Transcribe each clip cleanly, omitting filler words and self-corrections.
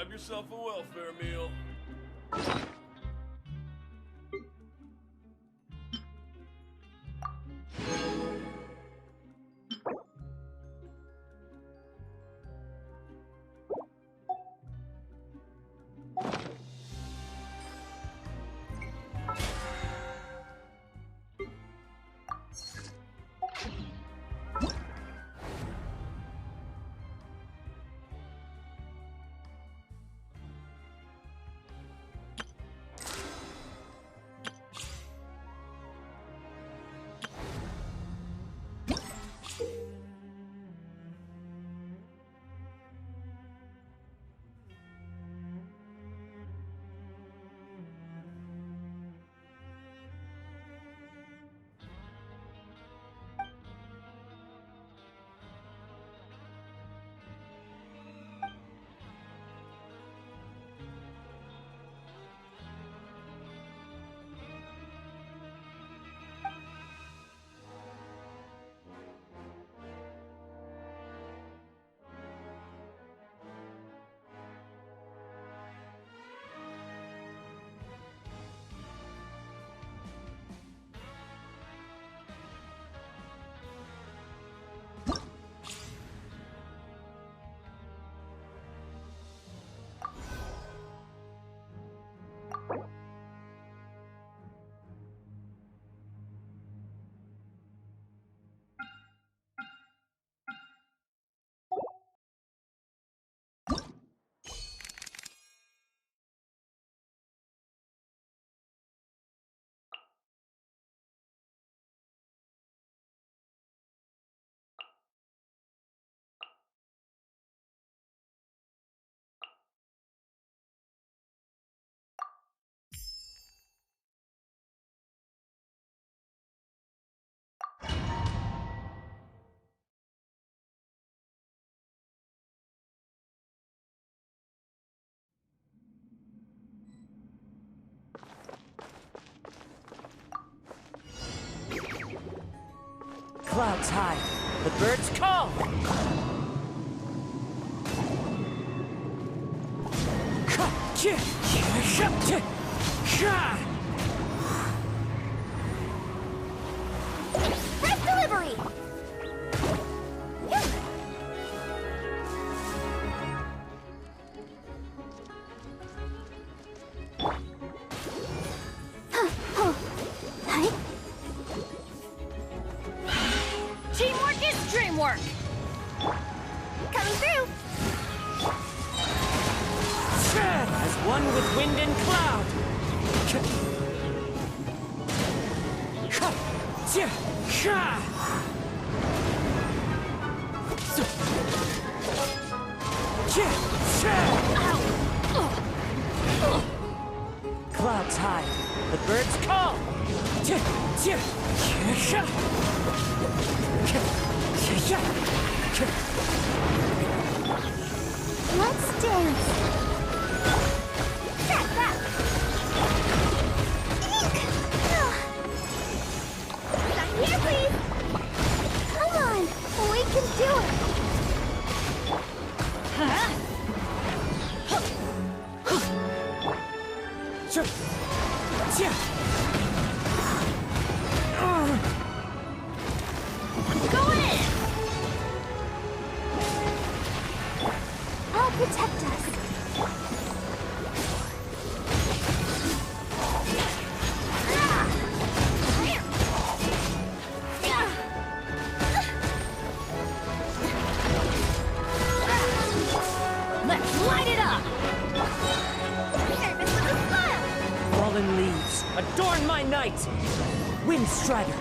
Grab yourself a welfare meal. Clouds high. The birds call. Rest delivery! Teamwork is dreamwork! Coming through! As one with wind and cloud. Clouds high. The birds call. Let's dance! Back, back! Sign here, please! Come on! We can do it! Go in! I'll protect us. Let's light it up! Service with a smile! Fallen leaves adorn my night. Wind strider.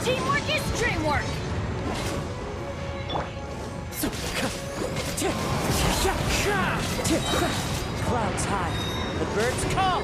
Teamwork is dreamwork! Clouds high. The birds call.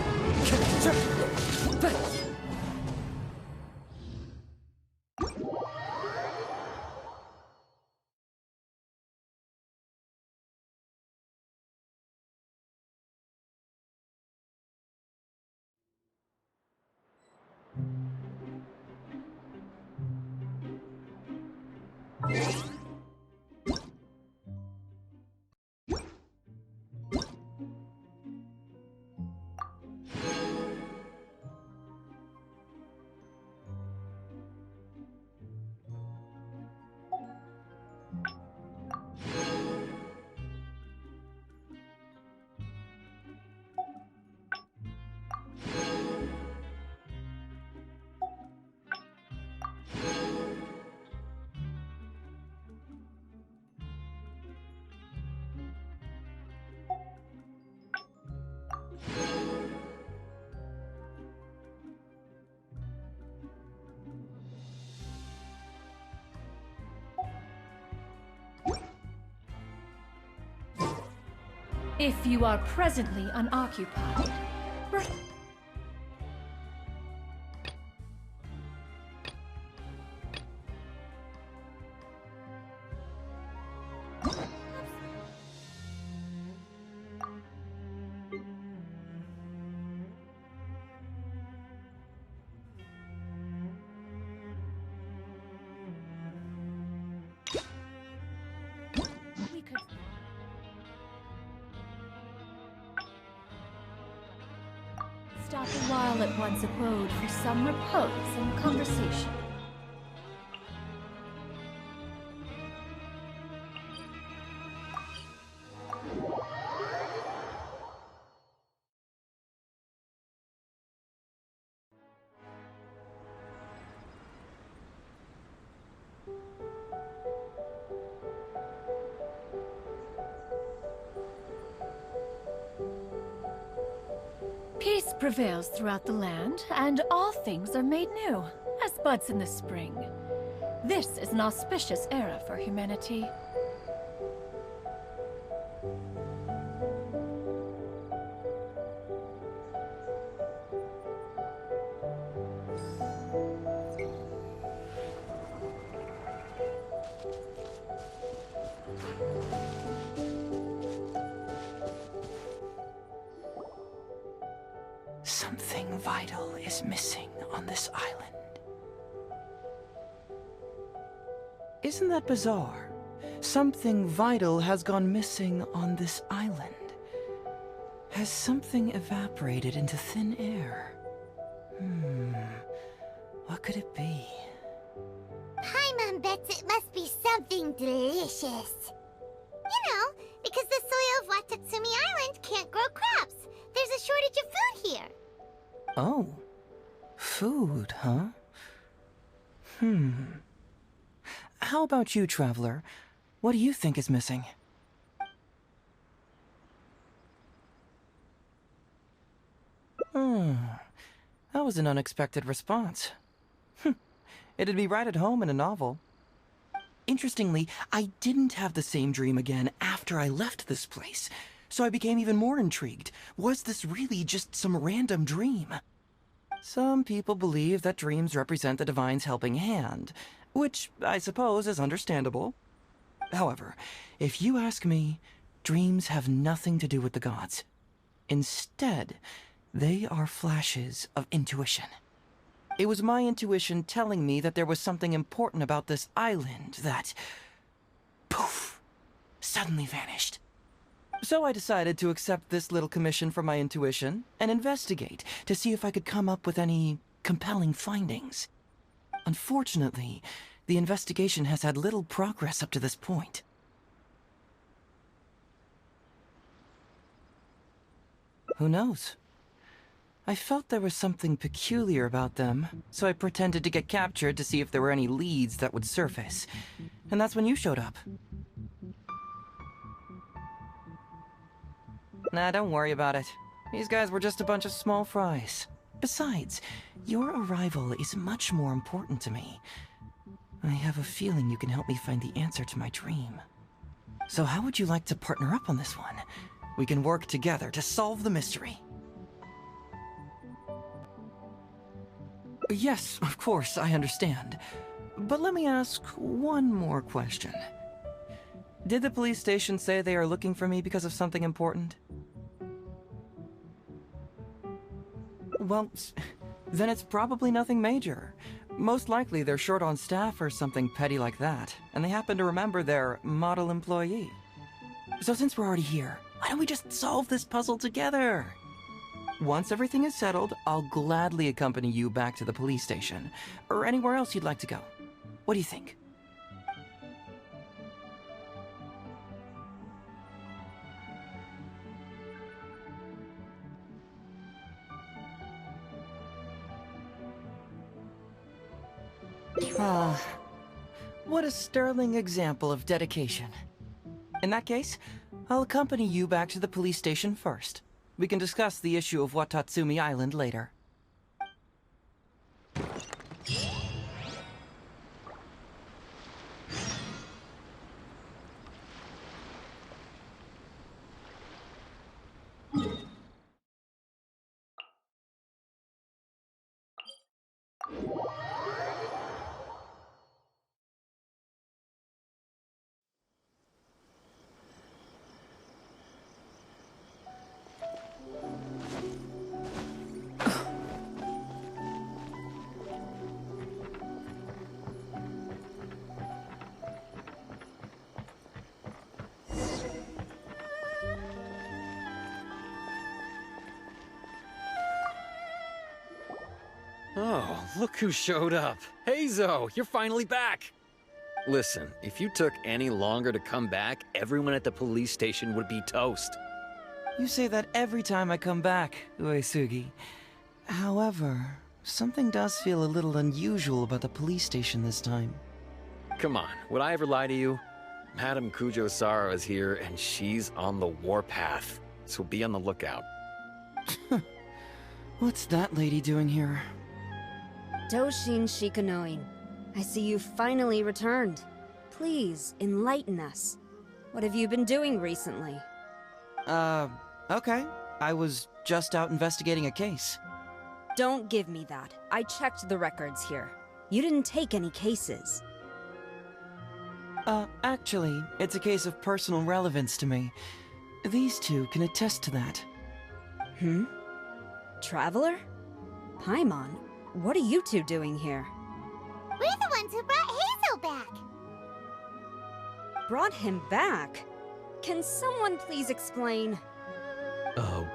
If you are presently unoccupied, we could... Stop a while at one's abode for some repose and conversation. Peace prevails throughout the land, and all things are made new, as buds in the spring. This is an auspicious era for humanity. Something vital is missing on this island. Isn't that bizarre? Something vital has gone missing on this island. Has something evaporated into thin air? What could it be? Paimon bets it must be something delicious. You know, because the soil of Watatsumi Island can't grow crops. There's a shortage of food here. Oh. Food, huh? How about you, Traveler? What do you think is missing? That was an unexpected response. It'd be right at home in a novel. Interestingly, I didn't have the same dream again after I left this place, so I became even more intrigued. Was this really just some random dream? Some people believe that dreams represent the Divine's helping hand, which I suppose is understandable. However, if you ask me, dreams have nothing to do with the gods. Instead, they are flashes of intuition. It was my intuition telling me that there was something important about this island that, poof, suddenly vanished. So I decided to accept this little commission from my intuition and investigate to see if I could come up with any compelling findings. Unfortunately, the investigation has had little progress up to this point. Who knows? I felt there was something peculiar about them, so I pretended to get captured to see if there were any leads that would surface. And that's when you showed up. Nah, don't worry about it. These guys were just a bunch of small fries. Besides, your arrival is much more important to me. I have a feeling you can help me find the answer to my dream. So how would you like to partner up on this one? We can work together to solve the mystery. Yes, of course, I understand. But let me ask one more question. Did the police station say they are looking for me because of something important? Well, then it's probably nothing major. Most likely they're short on staff or something petty like that, and they happen to remember their model employee. So since we're already here, why don't we just solve this puzzle together? Once everything is settled, I'll gladly accompany you back to the police station, or anywhere else you'd like to go. What do you think? Ah, what a sterling example of dedication. In that case, I'll accompany you back to the police station first. We can discuss the issue of Watatsumi Island later. Oh, look who showed up. Hey, Zo, you're finally back. Listen, if you took any longer to come back, everyone at the police station would be toast. You say that every time I come back, Uesugi. However, something does feel a little unusual about the police station this time. Come on, would I ever lie to you? Madame Kujo-Sara is here, and she's on the warpath. So be on the lookout. What's that lady doing here? Doshin Shikanoin, I see you finally returned. Please, enlighten us. What have you been doing recently? Okay. I was just out investigating a case. Don't give me that. I checked the records here. You didn't take any cases. Actually, it's a case of personal relevance to me. These two can attest to that. Traveler? Paimon, what are you two doing here? We're the ones who brought Hazel back. Brought him back? Can someone please explain?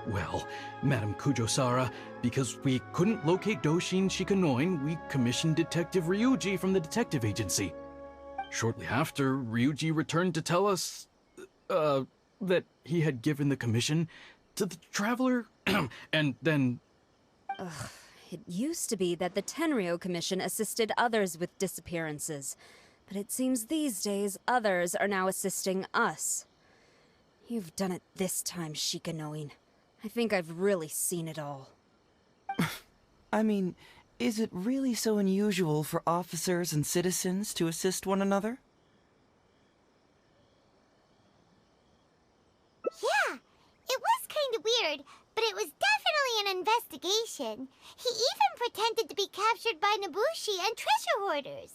Well, Madame Kujo-Sara, because we couldn't locate Doshin Shikanoin, we commissioned Detective Ryuji from the detective agency. Shortly after, Ryuji returned to tell us, that he had given the commission to the Traveler, and then... It used to be that the Tenryo Commission assisted others with disappearances, but it seems these days others are now assisting us. You've done it this time, Shikanoin. I think I've really seen it all. I mean, is it really so unusual for officers and citizens to assist one another? Yeah, it was kind of weird, but it was definitely an investigation. He even pretended to be captured by Nobushi and treasure hoarders.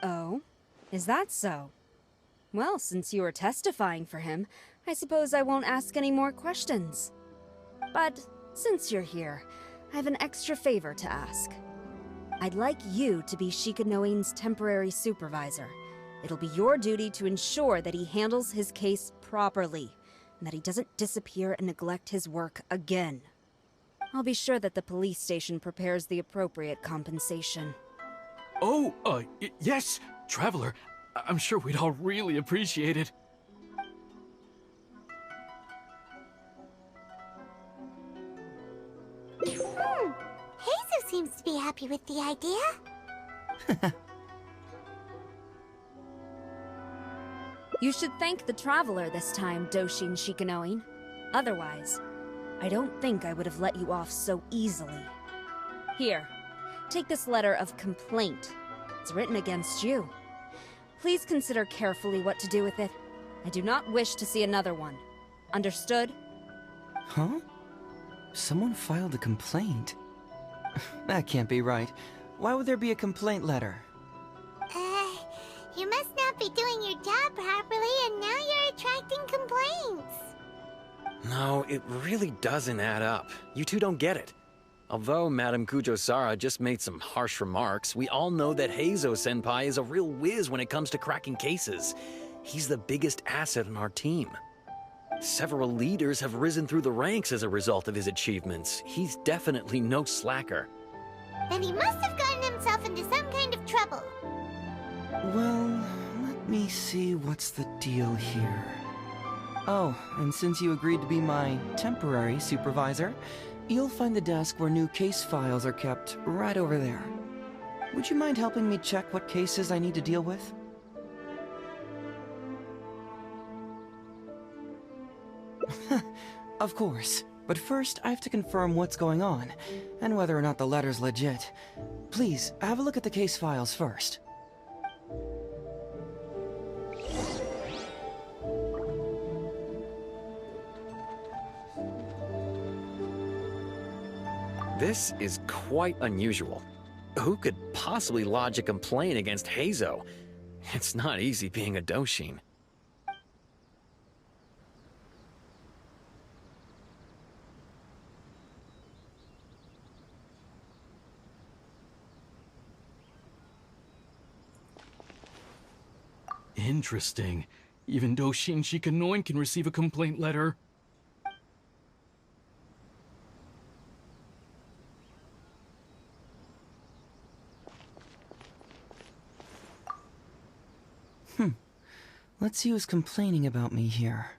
Oh? Is that so? Well, since you were testifying for him, I suppose I won't ask any more questions. But since you're here, I have an extra favor to ask. I'd like you to be Shikanoin's temporary supervisor. It'll be your duty to ensure that he handles his case properly, and that he doesn't disappear and neglect his work again. I'll be sure that the police station prepares the appropriate compensation. Oh, yes, Traveler. I'm sure we'd all really appreciate it. Hazel seems to be happy with the idea. You should thank the Traveler this time, Doshin Shikanoin. Otherwise, I don't think I would have let you off so easily. Here, take this letter of complaint. It's written against you. Please consider carefully what to do with it. I do not wish to see another one. Understood? Huh? Someone filed a complaint? That can't be right. Why would there be a complaint letter? You must not be doing your job properly, and now you're attracting complaints. No, it really doesn't add up. You two don't get it. Although Madame Kujo-Sara just made some harsh remarks, we all know that Heizo-senpai is a real whiz when it comes to cracking cases. He's the biggest asset on our team. Several leaders have risen through the ranks as a result of his achievements. He's definitely no slacker. Then he must have gotten himself into some kind of trouble. Well, let me see what's the deal here. Oh, and since you agreed to be my temporary supervisor, you'll find the desk where new case files are kept right over there. Would you mind helping me check what cases I need to deal with? Of course, but first I have to confirm what's going on, and whether or not the letter's legit. Please, have a look at the case files first. This is quite unusual. Who could possibly lodge a complaint against Heizo? It's not easy being a Doshin. Interesting. Even Doshin Shikanoin can receive a complaint letter. Let's see who's complaining about me here.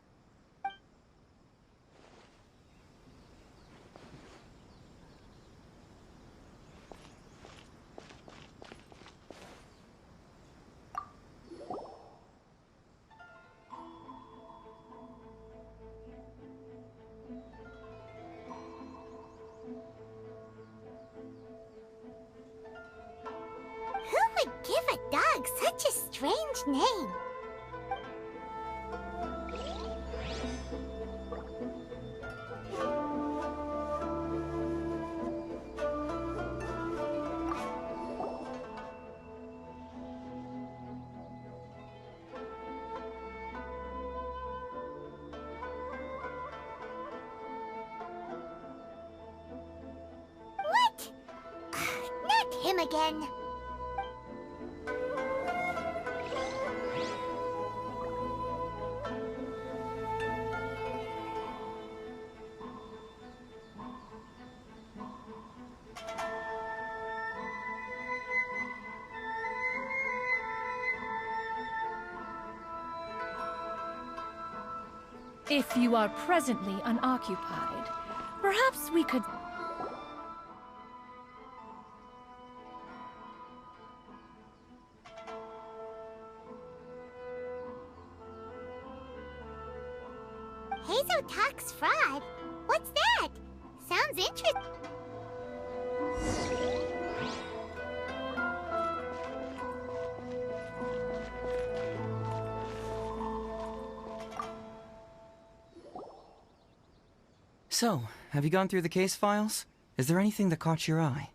Who would give a dog such a strange name? What? Not him again. If you are presently unoccupied, perhaps we could... Heizo talks fraud? What's that? Sounds interesting. So, have you gone through the case files? Is there anything that caught your eye?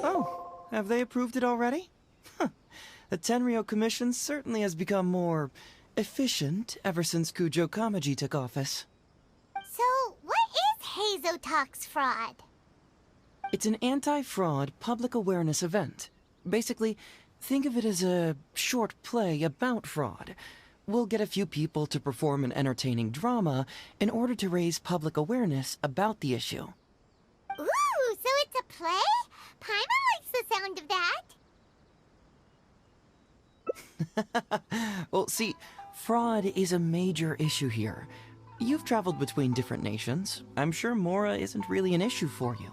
Oh, have they approved it already? Huh. The Tenryo Commission certainly has become more efficient ever since Kujo Kamaji took office. So, what is Heizo Talks fraud? It's an anti-fraud public awareness event. Basically, think of it as a short play about fraud. We'll get a few people to perform an entertaining drama in order to raise public awareness about the issue. Ooh, so it's a play? Paimon likes the sound of that. Well, see, fraud is a major issue here. You've traveled between different nations. I'm sure Mora isn't really an issue for you.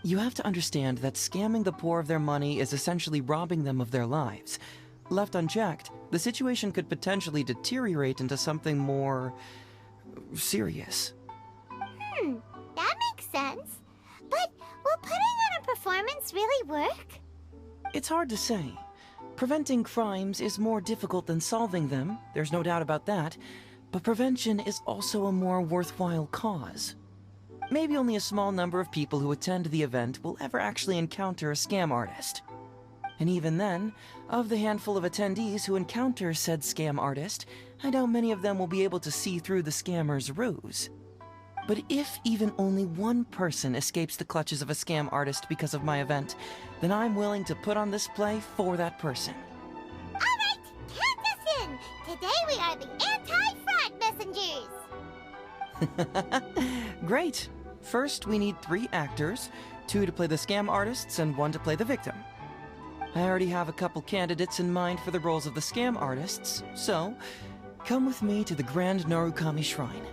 You have to understand that scamming the poor of their money is essentially robbing them of their lives. Left unchecked, the situation could potentially deteriorate into something more... serious. That makes sense. But will putting on a performance really work? It's hard to say. Preventing crimes is more difficult than solving them, there's no doubt about that, but prevention is also a more worthwhile cause. Maybe only a small number of people who attend the event will ever actually encounter a scam artist. And even then, of the handful of attendees who encounter said scam artist, I doubt many of them will be able to see through the scammer's ruse. But if even only one person escapes the clutches of a scam artist because of my event, then I'm willing to put on this play for that person. All right, count us in! Today we are the anti-fraud messengers! Great! First, we need 3 actors, 2 to play the scam artists and 1 to play the victim. I already have a couple candidates in mind for the roles of the scam artists, so come with me to the Grand Narukami Shrine.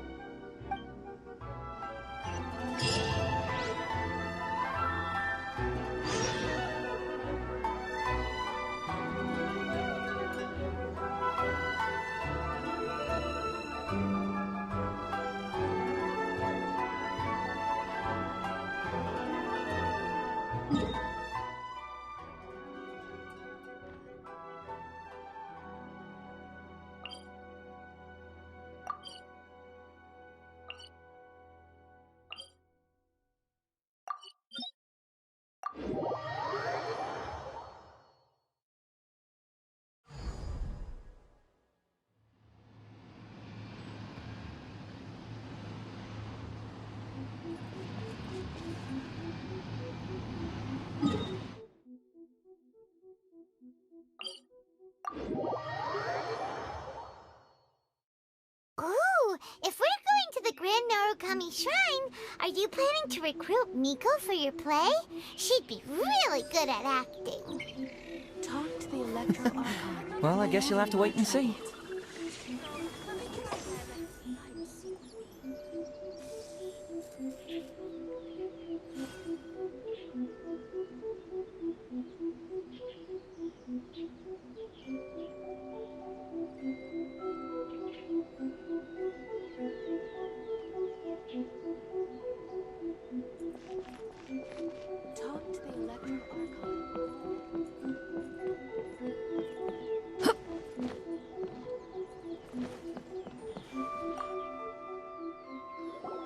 Ooh, if we're going to the Grand Narukami Shrine, are you planning to recruit Miko for your play? She'd be really good at acting. Talk to the Electro Archon. Well, I guess you'll have to wait and see. Talk to the Electro Archon.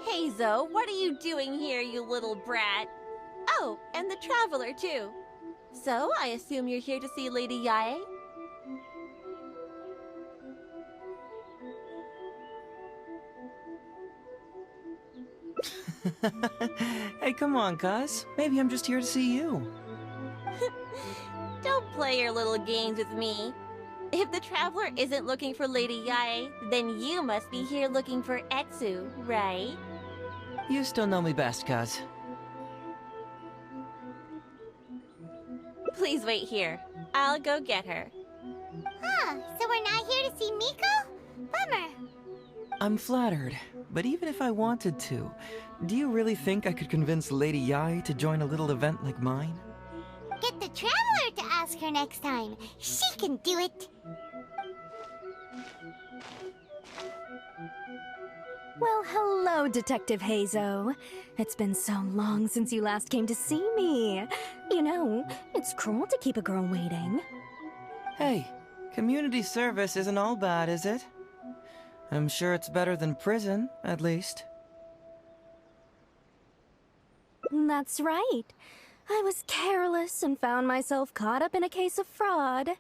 Hazo, what are you doing here, you little brat? Oh, and the Traveler, too. So, I assume you're here to see Lady Yae? Hey, come on, cuz. Maybe I'm just here to see you. Don't play your little games with me. If the Traveler isn't looking for Lady Yae, then you must be here looking for Etsu, right? You still know me best, cuz. Please wait here. I'll go get her. Huh, so we're not here to see Miko? Bummer. I'm flattered, but even if I wanted to, do you really think I could convince Lady Yae to join a little event like mine? Get the Traveler to ask her next time. She can do it. Well, hello, Detective Hazo. It's been so long since you last came to see me. You know, it's cruel to keep a girl waiting. Hey, community service isn't all bad, is it? I'm sure it's better than prison, at least. That's right. I was careless and found myself caught up in a case of fraud.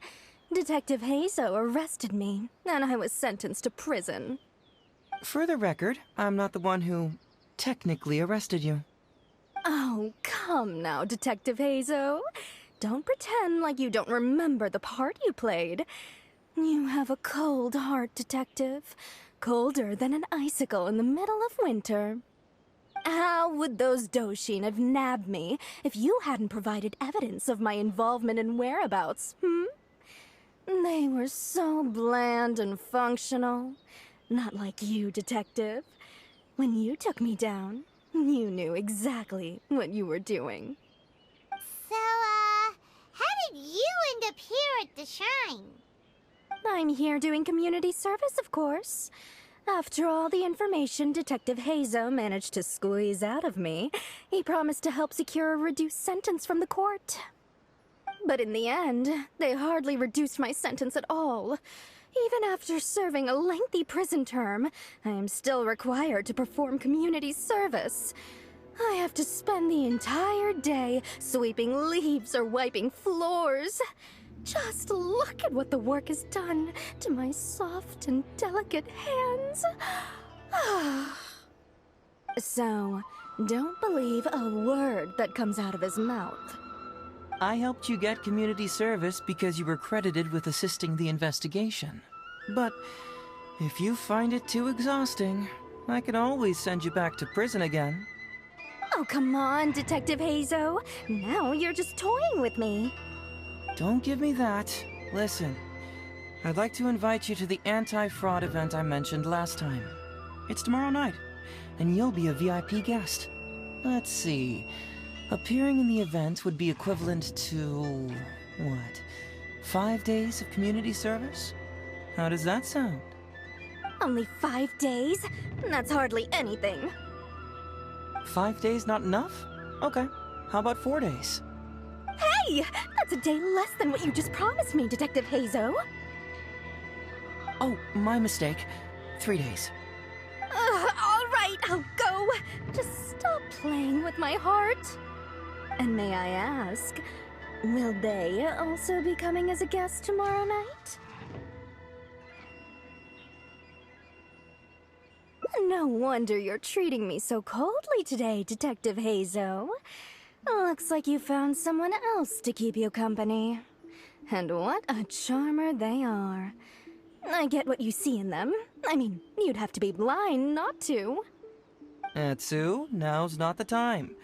Detective Hazo arrested me, and I was sentenced to prison. For the record, I'm not the one who technically arrested you. Oh, come now, Detective Hazo. Don't pretend like you don't remember the part you played. You have a cold heart, Detective. Colder than an icicle in the middle of winter. How would those Doshin have nabbed me if you hadn't provided evidence of my involvement and whereabouts, They were so bland and functional. Not like you, Detective. When you took me down, you knew exactly what you were doing. So, how did you end up here at the shrine? I'm here doing community service, of course. After all the information Detective Hazo managed to squeeze out of me, he promised to help secure a reduced sentence from the court. But in the end, they hardly reduced my sentence at all. Even after serving a lengthy prison term, I am still required to perform community service. I have to spend the entire day sweeping leaves or wiping floors. Just look at what the work has done to my soft and delicate hands. So, don't believe a word that comes out of his mouth. I helped you get community service because you were credited with assisting the investigation. But if you find it too exhausting, I can always send you back to prison again. Oh, come on, Detective Hazo. Now you're just toying with me. Don't give me that. Listen, I'd like to invite you to the anti-fraud event I mentioned last time. It's tomorrow night, and you'll be a VIP guest. Let's see. Appearing in the event would be equivalent to... what? 5 days of community service? How does that sound? Only 5 days? That's hardly anything. 5 days not enough? Okay. How about 4 days? Hey! That's a day less than what you just promised me, Detective Hazo. Oh, my mistake. 3 days. All right, I'll go. Just stop playing with my heart. And may I ask, will they also be coming as a guest tomorrow night? No wonder you're treating me so coldly today, Detective Hazo. Looks like you found someone else to keep you company. And what a charmer they are. I get what you see in them. I mean, you'd have to be blind not to. Etsu, now's not the time.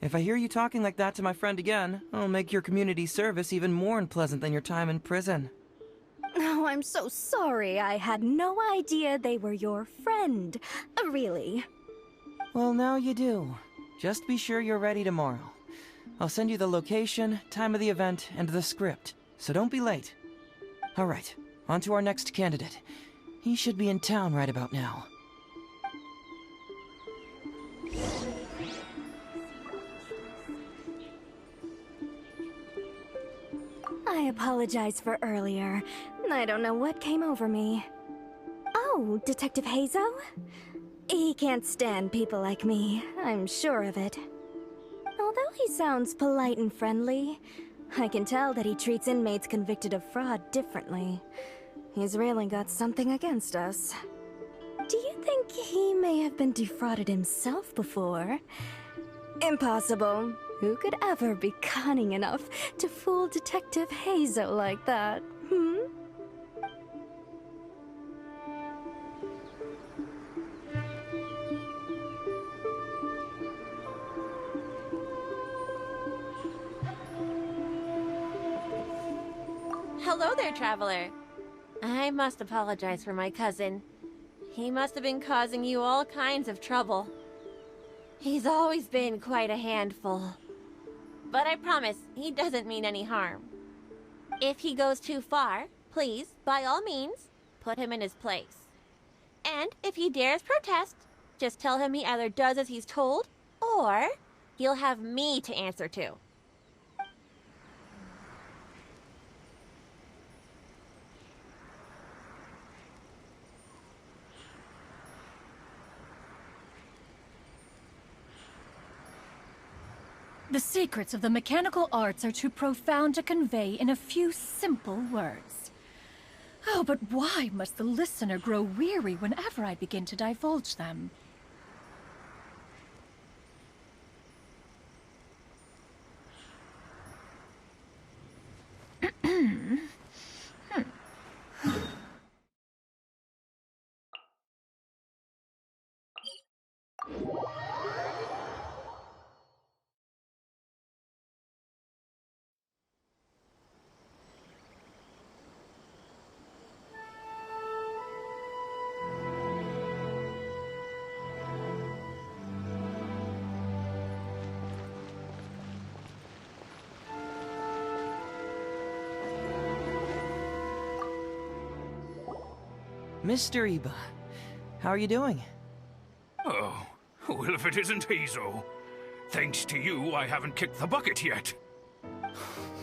If I hear you talking like that to my friend again, I'll make your community service even more unpleasant than your time in prison. Oh, I'm so sorry. I had no idea they were your friend. Really. Well, now you do. Just be sure you're ready tomorrow. I'll send you the location, time of the event, and the script, so don't be late. All right, on to our next candidate. He should be in town right about now. I apologize for earlier. I don't know what came over me. Oh, Detective Hazo? He can't stand people like me, I'm sure of it. Although he sounds polite and friendly, I can tell that he treats inmates convicted of fraud differently. He's really got something against us. Do you think he may have been defrauded himself before? Impossible. Who could ever be cunning enough to fool Detective Hazo like that, hmm? Hello there, traveler. I must apologize for my cousin. He must have been causing you all kinds of trouble. He's always been quite a handful. But I promise, he doesn't mean any harm. If he goes too far, please, by all means, put him in his place. And if he dares protest, just tell him he either does as he's told, or he'll have me to answer to. The secrets of the mechanical arts are too profound to convey in a few simple words. Oh, but why must the listener grow weary whenever I begin to divulge them? Mr. Iba, how are you doing? Oh, well, if it isn't Hazel. Thanks to you, I haven't kicked the bucket yet.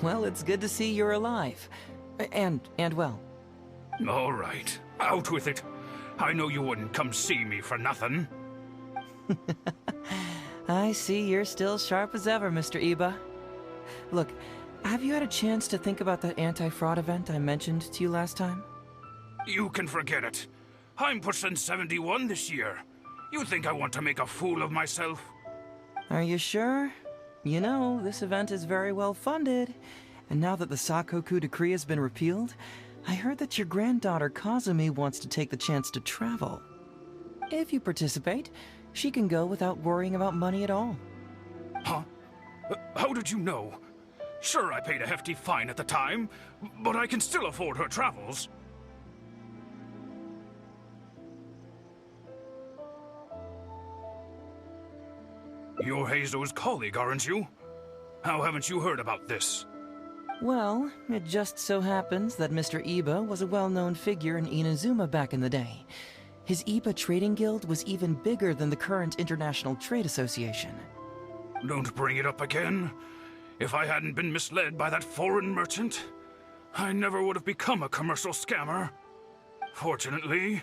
Well, it's good to see you're alive. And well. All right, out with it. I know you wouldn't come see me for nothing. I see you're still sharp as ever, Mr. Iba. Look, have you had a chance to think about that anti-fraud event I mentioned to you last time? You can forget it. I'm pushing 71 this year. You think I want to make a fool of myself? Are you sure? You know, this event is very well funded. And now that the Sakoku decree has been repealed, I heard that your granddaughter Kazumi wants to take the chance to travel. If you participate, she can go without worrying about money at all. Huh? How did you know? Sure, I paid a hefty fine at the time, but I can still afford her travels. You're Heizo's colleague, aren't you? How haven't you heard about this? Well, it just so happens that Mr. Iba was a well-known figure in Inazuma back in the day. His Iba Trading Guild was even bigger than the current International Trade Association. Don't bring it up again. If I hadn't been misled by that foreign merchant, I never would have become a commercial scammer. Fortunately,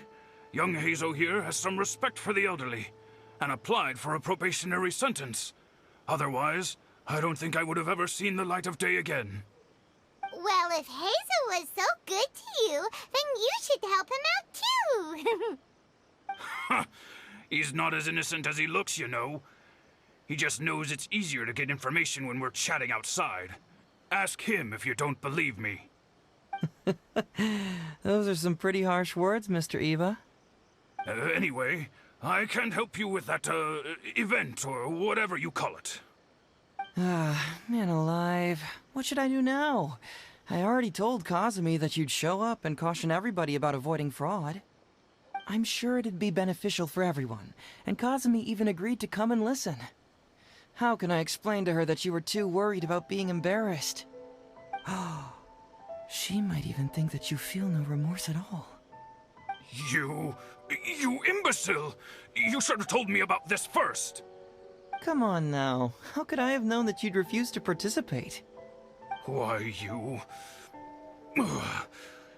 young Heizo here has some respect for the elderly, and applied for a probationary sentence. Otherwise, I don't think I would have ever seen the light of day again. Well, if Hazel was so good to you, then you should help him out too. He's not as innocent as he looks, you know. He just knows it's easier to get information when we're chatting outside. Ask him if you don't believe me. Those are some pretty harsh words, Mr. Iba. Anyway, I can't help you with that, event, or whatever you call it. Ah, man alive. What should I do now? I already told Kazumi that you'd show up and caution everybody about avoiding fraud. I'm sure it'd be beneficial for everyone, and Kazumi even agreed to come and listen. How can I explain to her that you were too worried about being embarrassed? Oh, she might even think that you feel no remorse at all. You imbecile! You should have told me about this first! Come on now. How could I have known that you'd refuse to participate? Why, you...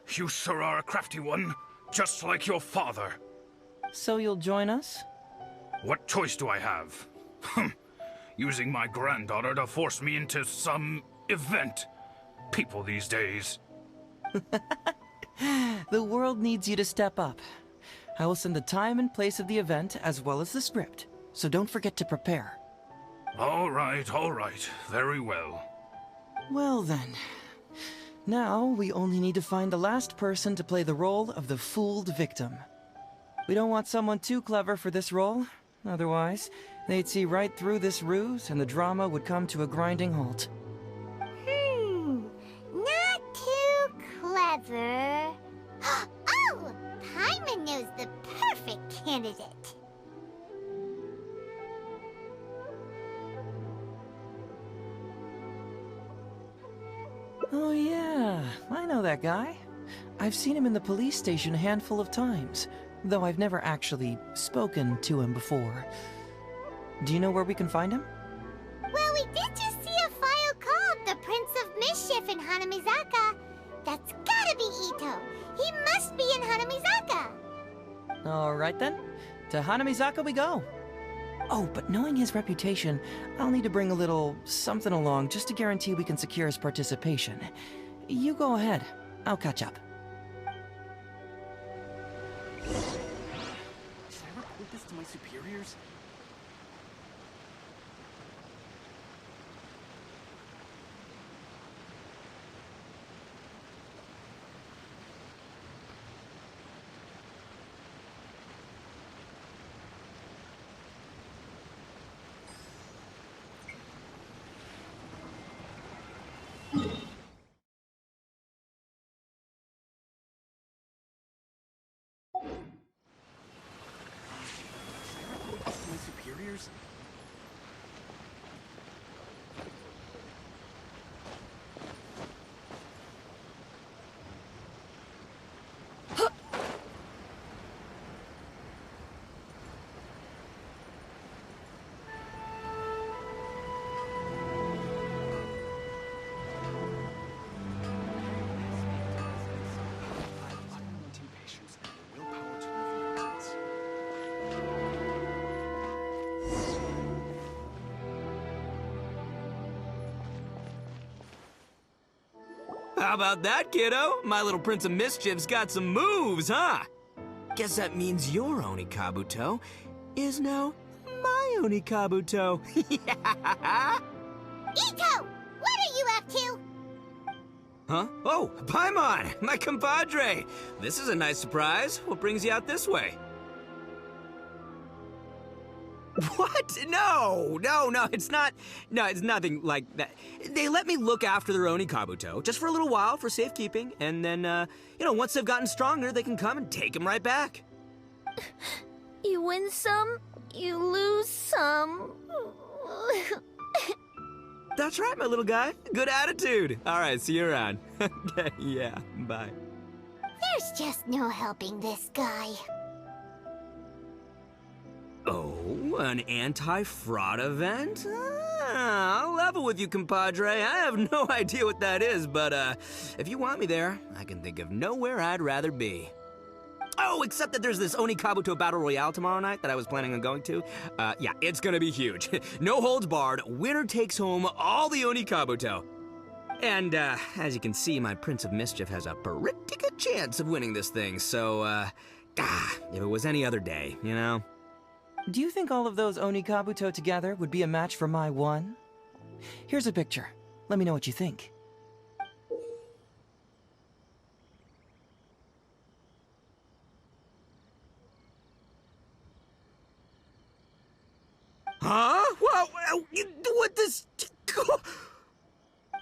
You sure are a crafty one, just like your father. So you'll join us? What choice do I have? Using my granddaughter to force me into some event. People these days. The world needs you to step up. I will send the time and place of the event as well as the script, so don't forget to prepare. All right, very well. Well then. Now we only need to find the last person to play the role of the fooled victim. We don't want someone too clever for this role, otherwise they'd see right through this ruse and the drama would come to a grinding halt. Not too clever. Oh! Paimon knows the perfect candidate. Oh yeah, I know that guy. I've seen him in the police station a handful of times, though I've never actually spoken to him before. Do you know where we can find him? Well, we did just see a file called the Prince of Mischief in Hanamizaka. That's gotta be Ito. He must be in Hanamizaka. Alright then, to Hanamizaka we go. Oh, but knowing his reputation, I'll need to bring a little something along just to guarantee we can secure his participation. You go ahead. I'll catch up. Should I report this to my superiors? My superiors? Patience and willpower to live in about that, kiddo? My little Prince of Mischief's got some moves, huh? Guess that means your Onikabuto is now my Onikabuto. Yeah. Ito! What are you up to? Huh? Oh, Paimon, my compadre. This is a nice surprise. What brings you out this way? What? No, it's not. No, it's nothing like that. They let me look after their Onikabuto just for a little while for safekeeping, and then, once they've gotten stronger, they can come and take them right back. You win some, you lose some. That's right, my little guy. Good attitude. All right, see you around. Okay, yeah, bye. There's just no helping this guy. Oh, an anti-fraud event? I'll level with you, compadre. I have no idea what that is, but if you want me there, I can think of nowhere I'd rather be. Oh, except that there's this Onikabuto Battle Royale tomorrow night that I was planning on going to. Yeah, it's gonna be huge. No holds barred, winner takes home all the Onikabuto. And, as you can see, my Prince of Mischief has a pretty good chance of winning this thing, so, if it was any other day, you know? Do you think all of those Onikabuto together would be a match for my one? Here's a picture. Let me know what you think. Huh? Whoa, what this?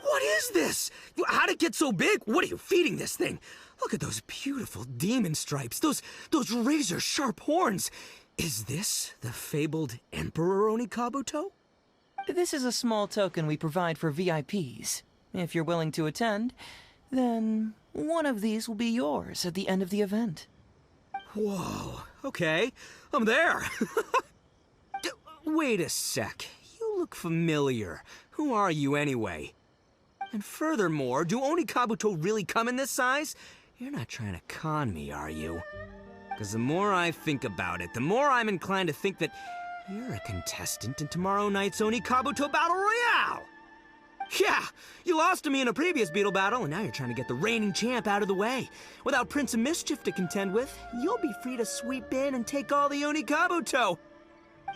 What is this? How'd it get so big? What are you feeding this thing? Look at those beautiful demon stripes, those razor-sharp horns. Is this the fabled Emperor Onikabuto? This is a small token we provide for VIPs. If you're willing to attend, then one of these will be yours at the end of the event. Whoa, okay, I'm there. Wait a sec, you look familiar. Who are you anyway? And furthermore, do Onikabuto really come in this size? You're not trying to con me, are you? Because the more I think about it, the more I'm inclined to think that you're a contestant in tomorrow night's Onikabuto Battle Royale! Yeah, you lost to me in a previous beetle battle, and now you're trying to get the reigning champ out of the way. Without Prince of Mischief to contend with, you'll be free to sweep in and take all the Onikabuto.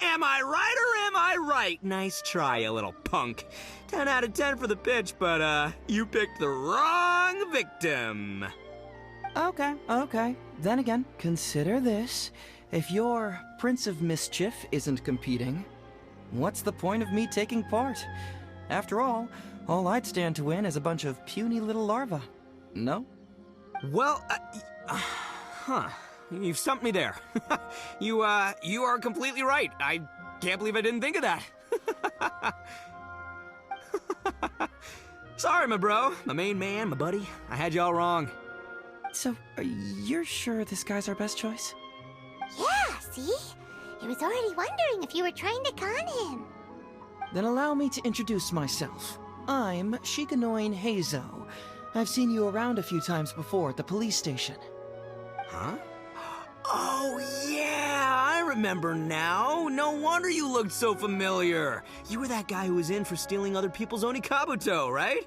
Am I right or am I right? Nice try, you little punk. 10 out of 10 for the pitch, but, you picked the wrong victim. Okay. Then again, consider this. If your Prince of Mischief isn't competing, what's the point of me taking part? After all I'd stand to win is a bunch of puny little larvae. No? Well, you've stumped me there. You are completely right. I can't believe I didn't think of that. Sorry, my bro, my main man, my buddy. I had you all wrong. So, you're sure this guy's our best choice? Yeah, see? I was already wondering if you were trying to con him. Then allow me to introduce myself. I'm Shikanoin Heizo. I've seen you around a few times before at the police station. Huh? Oh, yeah, I remember now. No wonder you looked so familiar. You were that guy who was in for stealing other people's Onikabuto, right?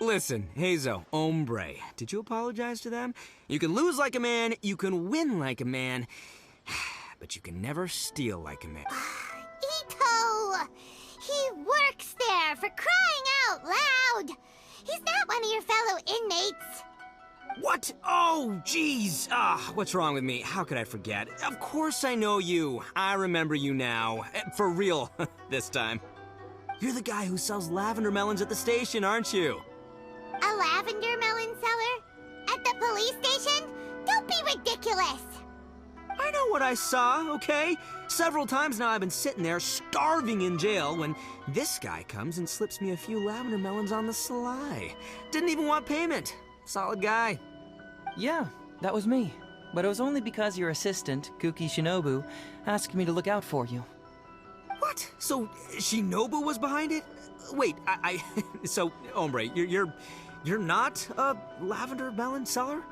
Listen, Heizo, hombre, did you apologize to them? You can lose like a man, you can win like a man, but you can never steal like a man. Ito! He works there, for crying out loud! He's not one of your fellow inmates. What? Oh, jeez. What's wrong with me? How could I forget? Of course I know you. I remember you now. For real, this time. You're the guy who sells lavender melons at the station, aren't you? A lavender melon seller? At the police station? Don't be ridiculous! I know what I saw, okay? Several times now I've been sitting there starving in jail when this guy comes and slips me a few lavender melons on the sly. Didn't even want payment. Solid guy. Yeah, that was me. But it was only because your assistant, Kuki Shinobu, asked me to look out for you. What? So Shinobu was behind it? Wait, so, hombre, you're not a lavender melon seller?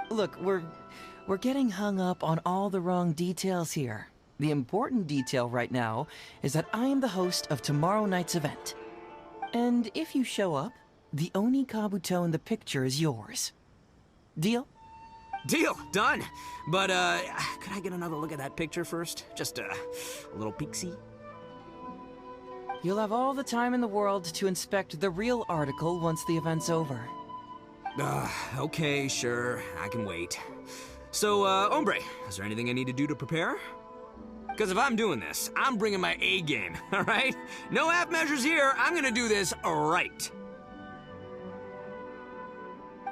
Look, we're getting hung up on all the wrong details here. The important detail right now is that I am the host of tomorrow night's event. And if you show up, the only Kabuto in the picture is yours. Deal? Deal, done. But, could I get another look at that picture first? Just, a little peek-see? You'll have all the time in the world to inspect the real article once the event's over. Okay, sure. I can wait. So, Hombre, is there anything I need to do to prepare? Because if I'm doing this, I'm bringing my A game, all right? No half measures here. I'm gonna do this right.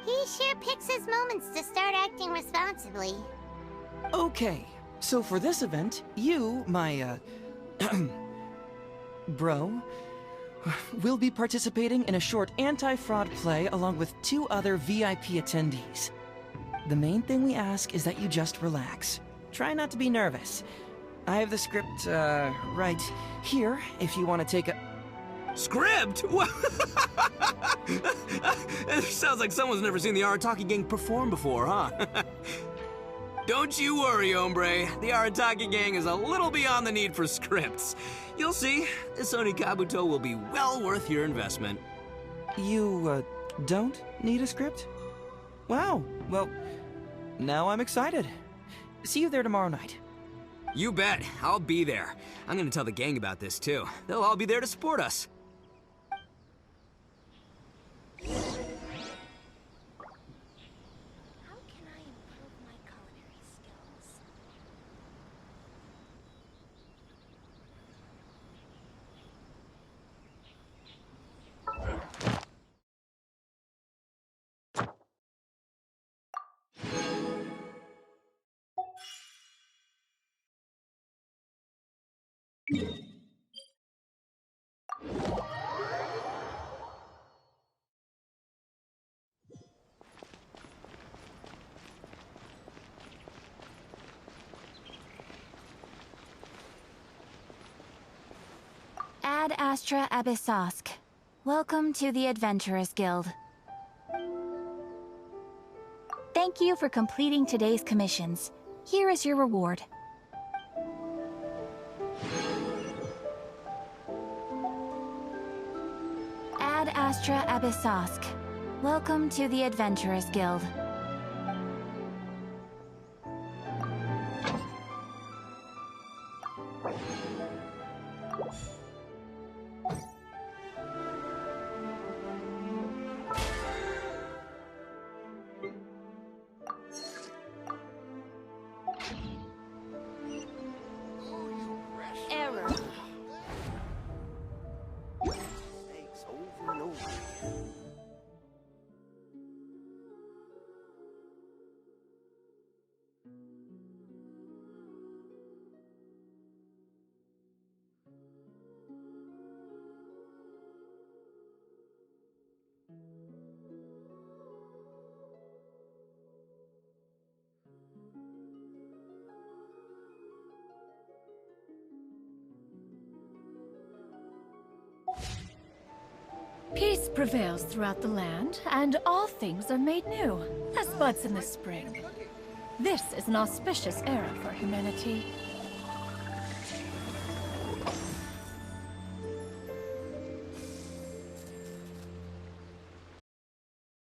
He sure picks his moments to start acting responsibly. Okay, so for this event, you, my, bro, will be participating in a short anti-fraud play along with 2 other VIP attendees. The main thing we ask is that you just relax. Try not to be nervous. I have the script, right here, if you want to take a... Script? What? It sounds like someone's never seen the Arataki Gang perform before, huh? Don't you worry, Hombre. The Arataki Gang is a little beyond the need for scripts. You'll see, this Oni Kabuto will be well worth your investment. You, don't need a script? Wow, well, now I'm excited. See you there tomorrow night. You bet. I'll be there. I'm gonna tell the gang about this, too. They'll all be there to support us. How can I improve my culinary skills? Ad Astra Abyssosk. Welcome to the Adventurers Guild. Thank you for completing today's commissions. Here is your reward. Ad Astra Abyssosk. Welcome to the Adventurers Guild. Error. Mistakes over and over again. Peace prevails throughout the land, and all things are made new, as buds in the spring. This is an auspicious era for humanity.